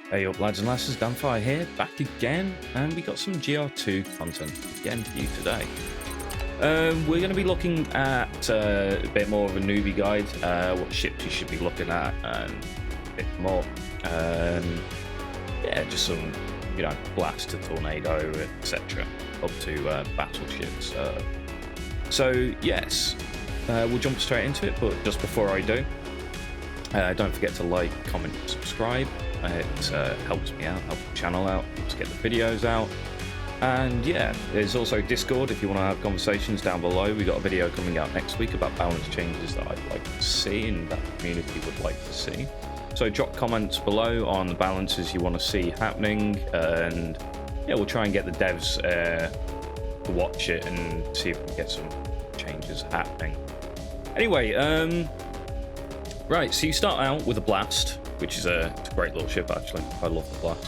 Hey up lads and lasses, Danfire here, back again, and we got some GR2 content again for you today. We're going to be looking at a bit more of a newbie guide, what ships you should be looking at, and a bit more. Yeah, just some, blast to tornado, etc., up to battleships. So yes, we'll jump straight into it, but just before I do, don't forget to like, comment, subscribe. It helps me out, helps the channel out, helps get the videos out. And yeah, there's also Discord if you want to have conversations down below. We got a video coming out next week about balance changes that I'd like to see and that the community would like to see. So drop comments below on the balances you want to see happening, and yeah, we'll try and get the devs to watch it and see if we can get some changes happening. Anyway, right, so you start out with a blast, which is it's a great little ship actually. I love the blast.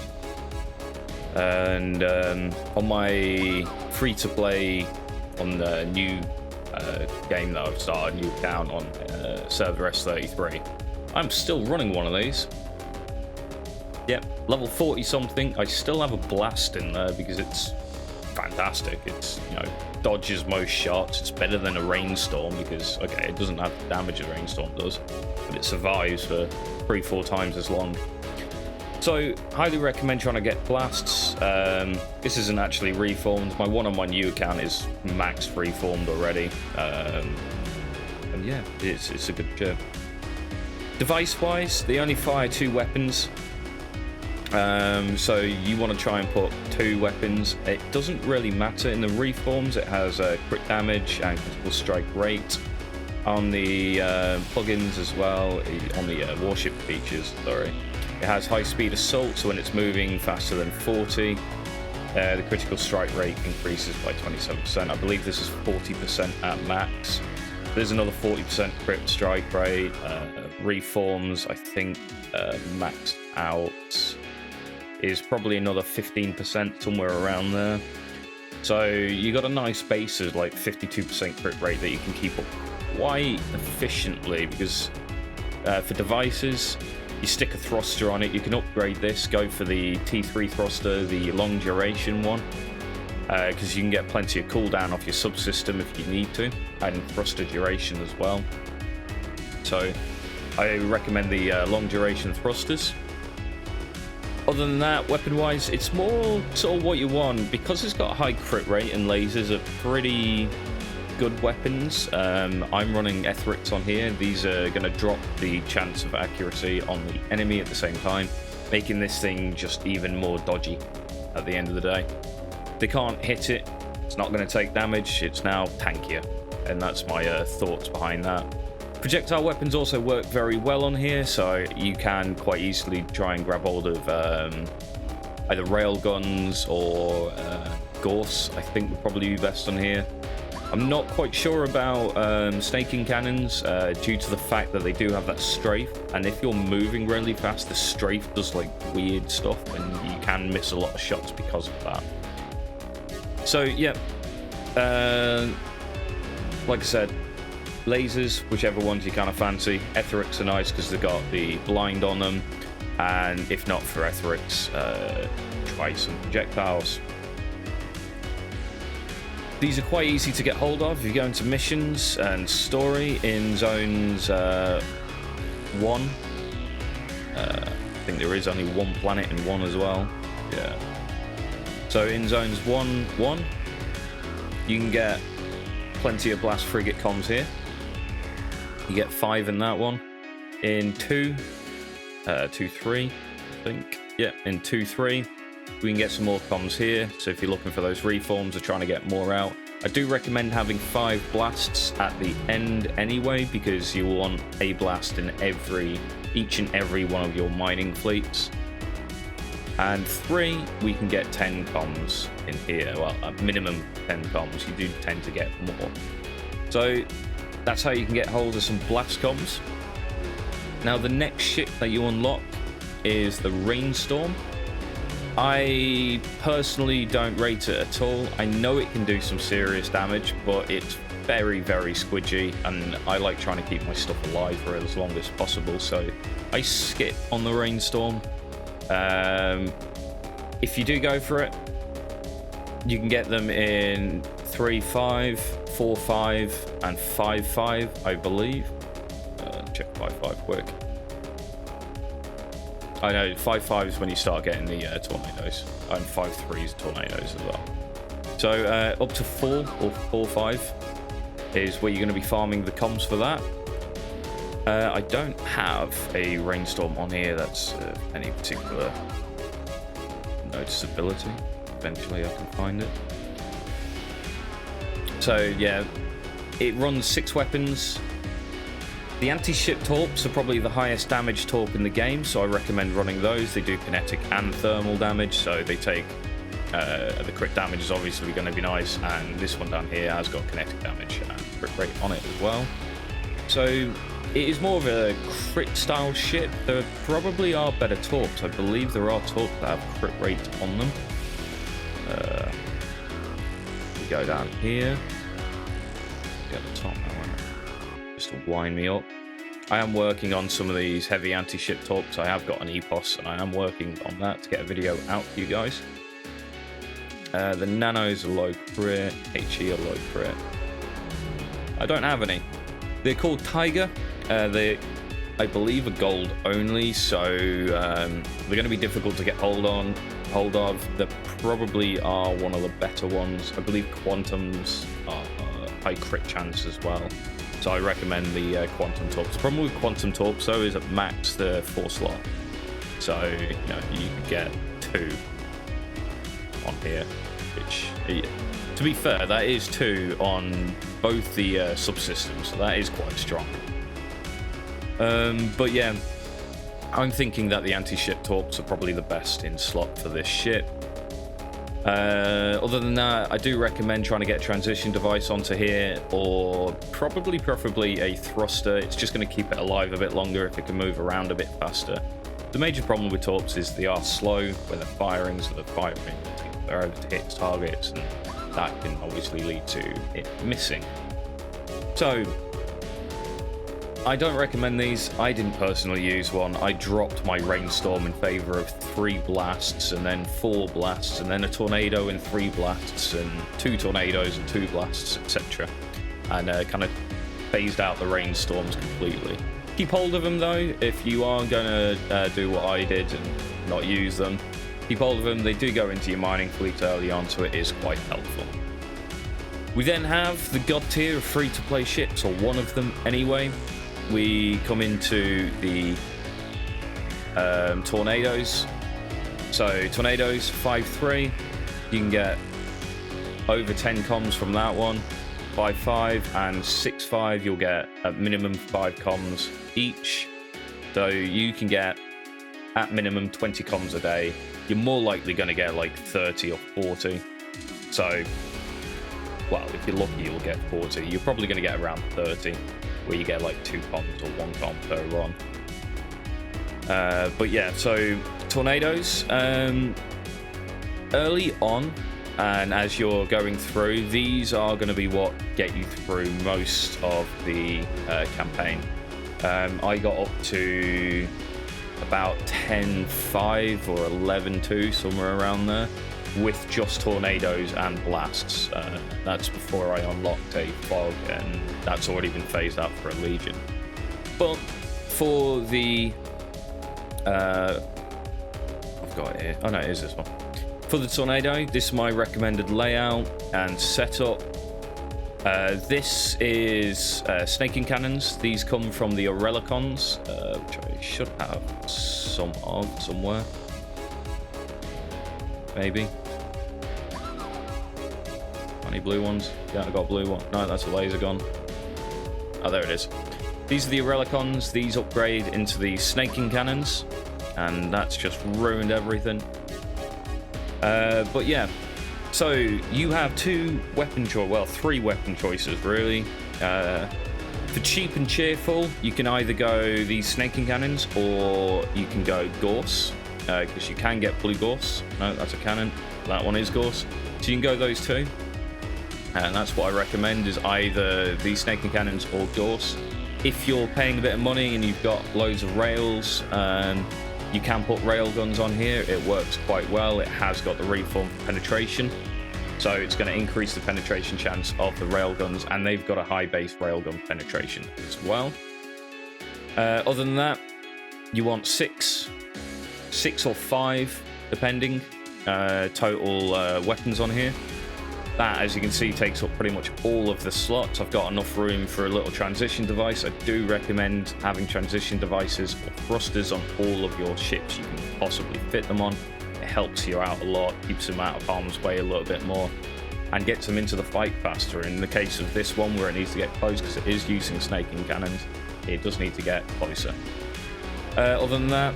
And on my free-to-play, on the new game that I've started, new account on server S33, I'm still running one of these. Yep, level 40 something. I still have a blast in there because it's fantastic. It's, dodges most shots. It's better than a Rainstorm because, okay, it doesn't have the damage a Rainstorm does, but it survives for 3-4 times as long. So highly recommend trying to get blasts. This isn't actually reformed. My one on my new account is max reformed already. And yeah, it's a good ship. Device wise, they only fire 2 weapons. So you want to try and put 2 weapons. It doesn't really matter. In the reforms, it has crit damage and critical strike rate. On the plugins as well, on the warship features, sorry. It has high speed assault, so when it's moving faster than 40, the critical strike rate increases by 27%. I believe this is 40% at max. There's another 40% crit strike rate. Reforms, I think, maxed out is probably another 15%, somewhere around there. So you got a nice base of like 52% crit rate that you can keep up quite efficiently, because for devices, you stick a thruster on it, you can upgrade this, go for the T3 thruster, the long duration one, because you can get plenty of cooldown off your subsystem if you need to, and thruster duration as well. So I recommend the long duration thrusters. Other than that, weapon-wise, it's more sort of what you want. Because it's got a high crit rate and lasers are pretty good weapons. I'm running Etherics on here. These are going to drop the chance of accuracy on the enemy at the same time, making this thing just even more dodgy at the end of the day. They can't hit it, it's not going to take damage, it's now tankier, and that's my thoughts behind that. Projectile weapons also work very well on here, so you can quite easily try and grab hold of either rail guns or Gorse, I think would probably be best on here. I'm not quite sure about snaking cannons due to the fact that they do have that strafe, and if you're moving really fast, the strafe does like weird stuff and you can miss a lot of shots because of that. So yeah, like I said, lasers, whichever ones you kind of fancy. Etherics are nice because they've got the blind on them, and if not for Etherics, try some projectiles. These are quite easy to get hold of if you go into missions and story in zones 1. I think there is only 1 planet in 1 as well. Yeah. So in zones 1, you can get plenty of blast frigate comms here. You get 5 in that one. In 2, 3, I think. Yeah, in 2, 3. We can get some more comms here, so if you're looking for those reforms or trying to get more out, I do recommend having 5 blasts at the end anyway, because you want a blast in each and every one of your mining fleets. And 3, we can get 10 comms in here. Well, at minimum 10 comms. You do tend to get more. So that's how you can get hold of some blast comms. Now the next ship that you unlock is the Rainstorm. I personally don't rate it at all. I know it can do some serious damage, but it's very, very squidgy, and I like trying to keep my stuff alive for as long as possible, so I skip on the Rainstorm. If you do go for it, you can get them in 3.5, 4.5, and 5.5, I believe. Check 5.5 quick. I know 5.5 is when you start getting the tornadoes, and 5.3 is tornadoes as well. So up to 4 or 4.5 is where you're going to be farming the comms for that. I don't have a Rainstorm on here that's any particular noticeability. Eventually I can find it. So yeah, it runs 6 weapons. The anti-ship torps are probably the highest damage torp in the game, so I recommend running those. They do kinetic and thermal damage, so they take the crit damage is obviously going to be nice, and this one down here has got kinetic damage and crit rate on it as well. So it is more of a crit style ship. There probably are better torps. I believe there are torps that have crit rate on them. We go down here. Get the top now, just to wind me up. I am working on some of these heavy anti-ship torps. I have got an EPOS, and I am working on that to get a video out for you guys. The nanos are low crit, HE are low crit. I don't have any. They're called Tiger. They, I believe, are gold only, so they're going to be difficult to get hold of. They probably are one of the better ones. I believe Quantums are high crit chance as well. So I recommend the Quantum Torps. The problem with Quantum Torps though is at max the 4 slot. So you can get 2 on here, which, to be fair, that is 2 on both the subsystems, so that is quite strong. But yeah, I'm thinking that the anti-ship torps are probably the best in slot for this ship. Other than that, I do recommend trying to get a transition device onto here, or preferably a thruster. It's just going to keep it alive a bit longer if it can move around a bit faster. The major problem with torps is they are slow when they're firing, so they're firing they're able to hit targets, and that can obviously lead to it missing. So I don't recommend these. I didn't personally use one. I dropped my Rainstorm in favor of 3 blasts, and then 4 blasts, and then a tornado and 3 blasts, and 2 tornadoes and 2 blasts, etc. And kind of phased out the Rainstorms completely. Keep hold of them though, if you are going to do what I did and not use them. Keep hold of them. They do go into your mining fleet early on, so it is quite helpful. We then have the god tier of free-to-play ships, or one of them anyway. We come into the tornadoes. So tornadoes 5.3, you can get over 10 comms from that one. 5.5 and 6.5, you'll get at minimum 5 comms each. So you can get at minimum 20 comms a day. You're more likely going to get like 30 or 40. So, well, if you're lucky, you'll get 40. You're probably going to get around 30, where you get like 2 comms or 1 comm per run. But yeah, so tornadoes, early on, and as you're going through, these are going to be what get you through most of the campaign. I got up to about 10.5 or 11.2, somewhere around there, with just tornadoes and blasts. That's before I unlocked a fog, and that's already been phased out for a Legion. But for the I've got it here. Oh no, it is this one. For the tornado, this is my recommended layout and setup. This is snaking cannons. These come from the Aurelicons, which I should have some of somewhere. Maybe. Any blue ones? Yeah, I got a blue one. No, that's a laser gun. Oh, there it is. These are the Aurelicons. These upgrade into the snaking cannons, and that's just ruined everything. But yeah, so you have 3 weapon choices really. For cheap and cheerful, you can either go these snaking cannons, or you can go Gorse, because you can get blue Gorse. No, that's a cannon. That one is Gorse. So you can go those 2. And that's what I recommend, is either these snaking cannons or Gorse. If you're paying a bit of money and you've got loads of rails, You can put railguns on here. It works quite well. It has got the reform penetration, so it's going to increase the penetration chance of the railguns, and they've got a high base railgun penetration as well. Other than that, you want six or five, depending, total weapons on here. That, as you can see, takes up pretty much all of the slots. I've got enough room for a little transition device. I do recommend having transition devices or thrusters on all of your ships you can possibly fit them on. It helps you out a lot, keeps them out of harm's way a little bit more, and gets them into the fight faster. In the case of this one, where it needs to get close, because it is using snaking cannons, it does need to get closer. Other than that,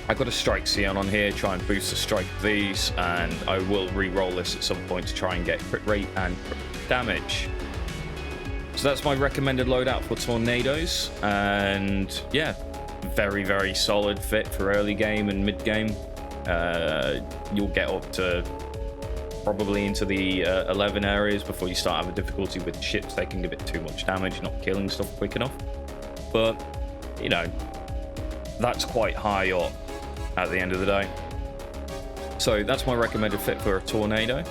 I've got a strike Sion on here, try and boost the strike of these, and I will re-roll this at some point to try and get crit rate and crit damage. So that's my recommended loadout for tornadoes, and yeah, very, very solid fit for early game and mid game. You'll get up to probably into the 11 areas before you start having difficulty with ships taking a bit too much damage, not killing stuff quick enough. But, you know, that's quite high up at the end of the day. So that's my recommended fit for a tornado.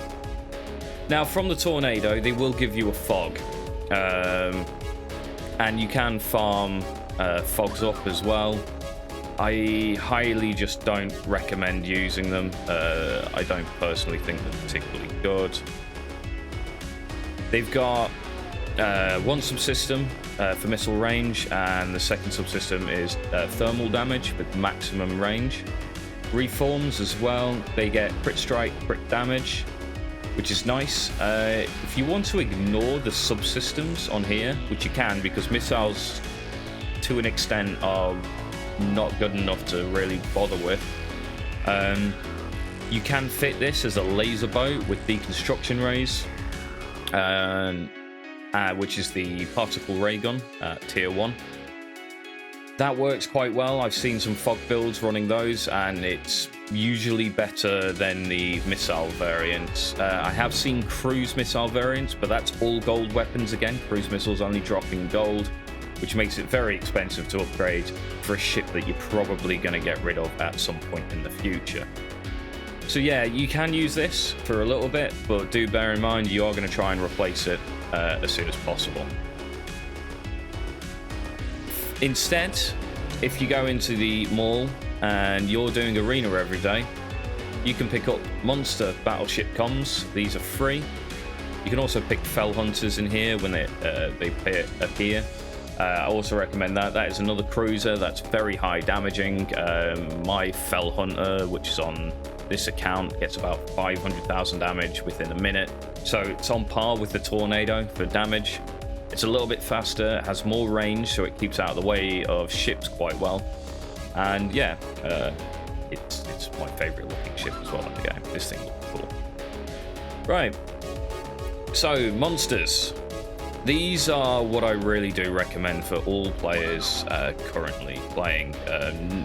Now, from the tornado, they will give you a fog, and you can farm fogs up as well. I highly just don't recommend using them. I don't personally think they're particularly good. They've got one subsystem for missile range, and the second subsystem is thermal damage with maximum range. Reforms as well, they get crit strike, crit damage, which is nice. If you want to ignore the subsystems on here, which you can, because missiles to an extent are not good enough to really bother with, you can fit this as a laser boat with deconstruction rays, which is the particle ray gun, tier 1. That works quite well. I've seen some fog builds running those, and it's usually better than the missile variants. I have seen cruise missile variants, but that's all gold weapons again. Cruise missiles only dropping gold, which makes it very expensive to upgrade for a ship that you're probably going to get rid of at some point in the future. So yeah, you can use this for a little bit, but do bear in mind you are going to try and replace it as soon as possible. Instead, if you go into the mall and you're doing arena every day, you can pick up monster battleship comms. These are free. You can also pick fell hunters in here when they appear. I also recommend that. That is another cruiser that's very high damaging. My fell hunter, which is on this account, gets about 500,000 damage within a minute. So it's on par with the tornado for damage. It's a little bit faster, has more range, so it keeps out of the way of ships quite well. And yeah, it's my favorite looking ship as well in the game. This thing looks cool. Right, so monsters. These are what I really do recommend for all players currently playing.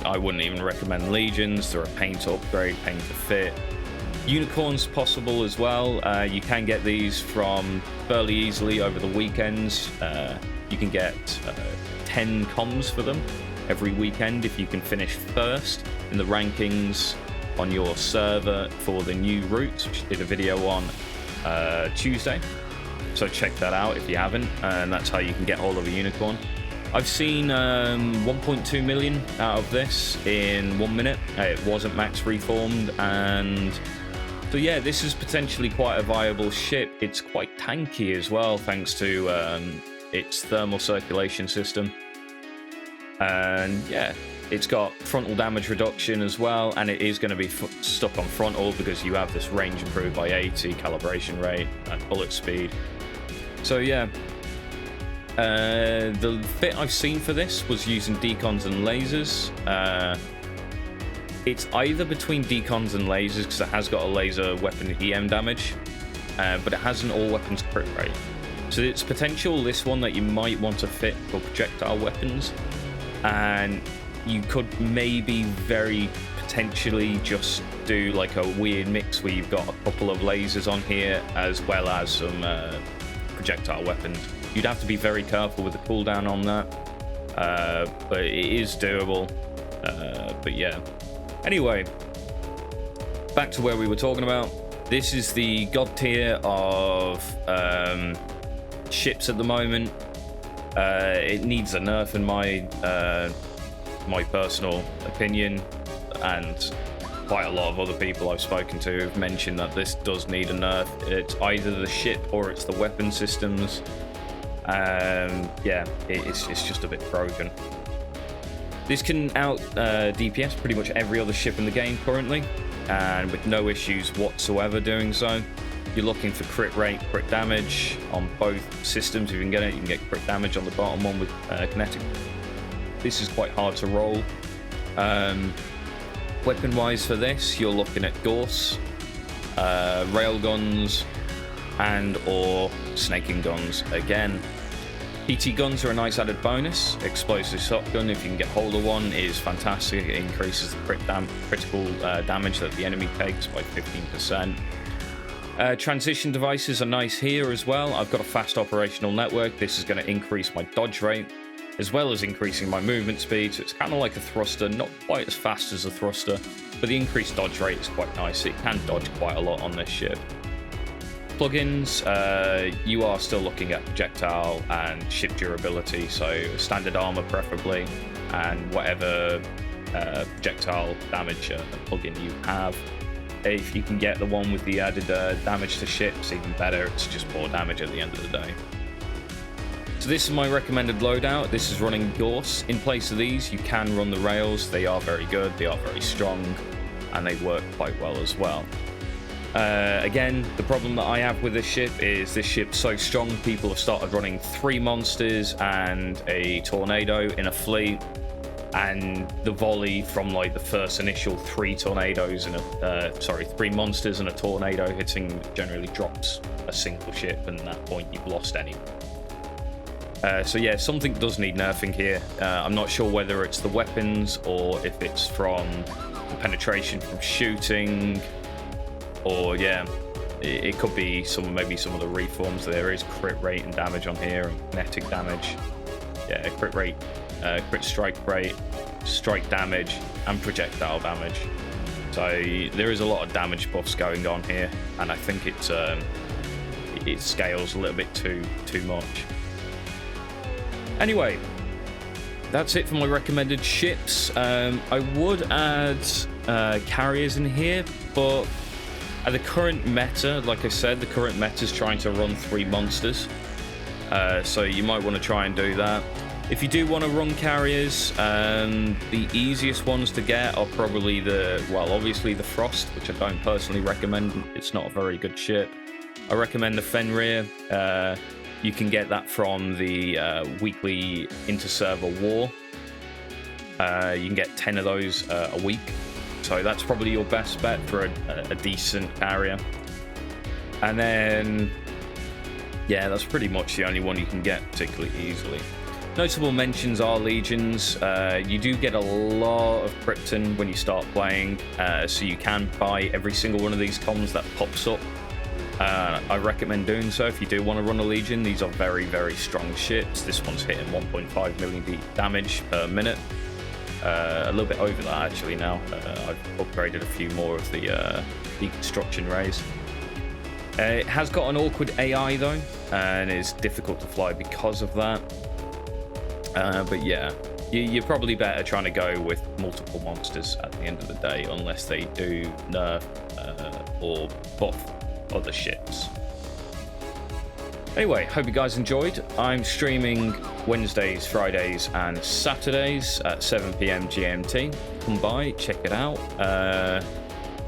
I wouldn't even recommend legions. They're a pain to upgrade, pain to fit. Unicorns possible as well. You can get these from fairly easily over the weekends. You can get 10 comms for them every weekend if you can finish first in the rankings on your server for the new routes, which I did a video on Tuesday. So check that out if you haven't, and that's how you can get hold of a unicorn. I've seen 1.2 million out of this in 1 minute. It wasn't max reformed, and so yeah, this is potentially quite a viable ship. It's quite tanky as well, thanks to its thermal circulation system. And yeah, it's got frontal damage reduction as well, and it is going to be stuck on frontal because you have this range improved by 80, calibration rate, and bullet speed. So yeah, the bit I've seen for this was using decons and lasers. It's either between decons and lasers, because it has got a laser weapon EM damage, but it has an all weapons crit rate. So it's potential, this one, that you might want to fit for projectile weapons, and you could maybe very potentially just do like a weird mix where you've got a couple of lasers on here as well as some projectile weapons. You'd have to be very careful with the cooldown on that, but it is doable. But yeah. Anyway, back to where we were talking about. This is the god tier of ships at the moment. It needs a nerf in my personal opinion, and quite a lot of other people I've spoken to have mentioned that this does need a nerf. It's either the ship or it's the weapon systems. Yeah, it's just a bit broken. This can out DPS pretty much every other ship in the game currently, and with no issues whatsoever doing so. You're looking for crit rate, crit damage on both systems. If you can get it, you can get crit damage on the bottom one with kinetic. This is quite hard to roll. Weapon-wise for this, you're looking at Gorse, railguns, and or snaking guns again. PT guns are a nice added bonus. Explosive shotgun, if you can get hold of one, is fantastic. It increases the critical damage that the enemy takes by 15%. Transition devices are nice here as well. I've got a fast operational network. This is going to increase my dodge rate, as well as increasing my movement speed. So it's kind of like a thruster, not quite as fast as a thruster, but the increased dodge rate is quite nice. It can dodge quite a lot on this ship. Plugins, you are still looking at projectile and ship durability, so standard armor preferably, and whatever projectile damage plugin you have. If you can get the one with the added damage to ships, even better. It's just more damage at the end of the day. So this is my recommended loadout. This is running Gorse. In place of these, you can run the rails. They are very good, they are very strong, and they work quite well as well. Again, the problem that I have with this ship is this ship's so strong, people have started running 3 monsters and a tornado in a fleet, and the volley from like the first initial 3 tornadoes and 3 monsters and a tornado hitting generally drops a single ship, and at that point you've lost anyone. So yeah, something does need nerfing here. I'm not sure whether it's the weapons or if it's from the penetration from shooting, or yeah, it could be maybe some of the reforms. There is crit rate and damage on here, and kinetic damage. Yeah, crit rate, crit strike rate, strike damage, and projectile damage. So there is a lot of damage buffs going on here, and I think it scales a little bit too much. Anyway, that's it for my recommended ships. I would add carriers in here, but at the current meta, like I said, the current meta is trying to run 3 monsters. So you might want to try and do that. If you do want to run carriers, the easiest ones to get are probably obviously the Frost, which I don't personally recommend. It's not a very good ship. I recommend the Fenrir. You can get that from the weekly inter-server war. You can get 10 of those a week. So that's probably your best bet for a decent carrier. And then, yeah, that's pretty much the only one you can get particularly easily. Notable mentions are legions. You do get a lot of Krypton when you start playing, so you can buy every single one of these comms that pops up. I recommend doing so if you do want to run a legion. These are very, very strong ships. This one's hitting 1.5 million damage per minute. A little bit over that actually now. I've upgraded a few more of the deconstruction rays. It has got an awkward AI though, and it's difficult to fly because of that. But yeah, you're probably better trying to go with multiple monsters at the end of the day, unless they do nerf or buff other ships. Anyway, hope you guys enjoyed. I'm streaming Wednesdays, Fridays, and Saturdays at 7 PM GMT. Come by, check it out.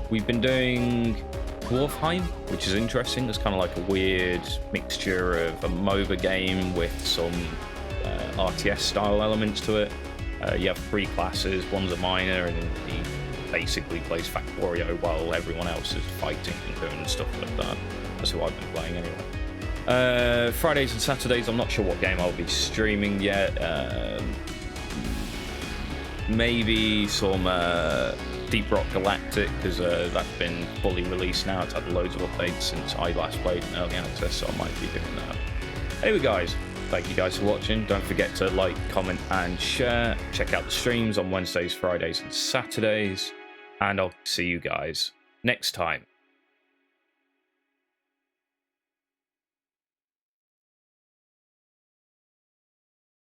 We've been doing Dwarfheim, which is interesting. It's kind of like a weird mixture of a MOBA game with some RTS style elements to it. You have 3 classes, one's a miner, and he basically plays Factorio while everyone else is fighting and doing stuff like that. That's who I've been playing anyway. Fridays and Saturdays, I'm not sure what game I'll be streaming yet. Maybe some Deep Rock Galactic, because that's been fully released now. It's had loads of updates since I last played in early access, so I might be doing that. Anyway guys, Thank you guys for watching. Don't forget to like, comment, and share. Check out the streams on Wednesdays, Fridays, and Saturdays. And I'll see you guys next time.